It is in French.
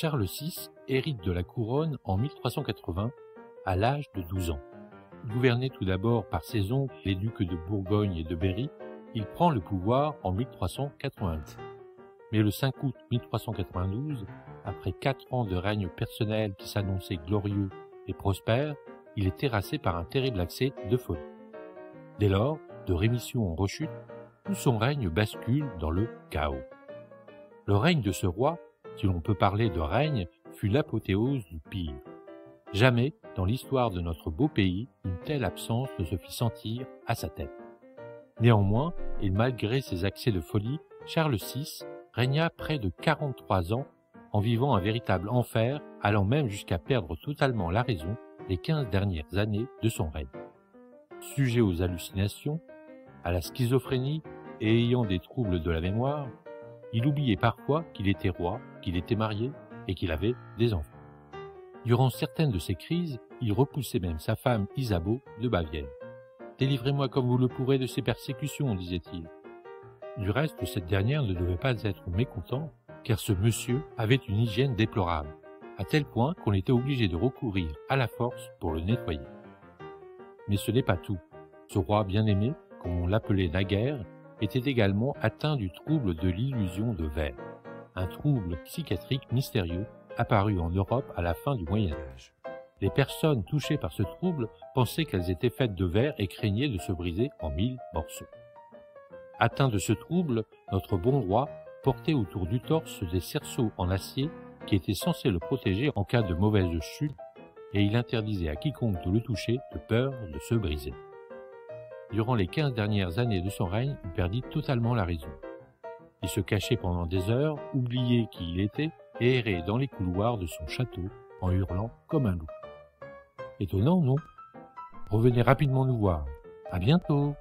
Charles VI hérite de la couronne en 1380 à l'âge de 12 ans. Gouverné tout d'abord par ses oncles, les ducs de Bourgogne et de Berry, il prend le pouvoir en 1388. Mais le 5 août 1392, après 4 ans de règne personnel qui s'annonçait glorieux et prospère, il est terrassé par un terrible accès de folie. Dès lors, de rémission en rechute, tout son règne bascule dans le chaos. Le règne de ce roi, si l'on peut parler de règne, fut l'apothéose du pire. Jamais, dans l'histoire de notre beau pays, une telle absence ne se fit sentir à sa tête. Néanmoins, et malgré ses accès de folie, Charles VI régna près de 43 ans en vivant un véritable enfer, allant même jusqu'à perdre totalement la raison les 15 dernières années de son règne. Sujet aux hallucinations, à la schizophrénie et ayant des troubles de la mémoire, il oubliait parfois qu'il était roi, qu'il était marié et qu'il avait des enfants. Durant certaines de ces crises, il repoussait même sa femme Isabeau de Bavière. « Délivrez-moi comme vous le pourrez de ces persécutions », disait-il. Du reste, cette dernière ne devait pas être mécontente, car ce monsieur avait une hygiène déplorable, à tel point qu'on était obligé de recourir à la force pour le nettoyer. Mais ce n'est pas tout. Ce roi bien-aimé, comme on l'appelait naguère, était également atteint du trouble de l'illusion de verre, un trouble psychiatrique mystérieux apparu en Europe à la fin du Moyen Âge. Les personnes touchées par ce trouble pensaient qu'elles étaient faites de verre et craignaient de se briser en 1000 morceaux. Atteint de ce trouble, notre bon roi portait autour du torse des cerceaux en acier qui étaient censés le protéger en cas de mauvaise chute, et il interdisait à quiconque de le toucher de peur de se briser. Durant les 15 dernières années de son règne, il perdit totalement la raison. Il se cachait pendant des heures, oubliait qui il était, et errait dans les couloirs de son château en hurlant comme un loup. Étonnant, non? Revenez rapidement nous voir. À bientôt!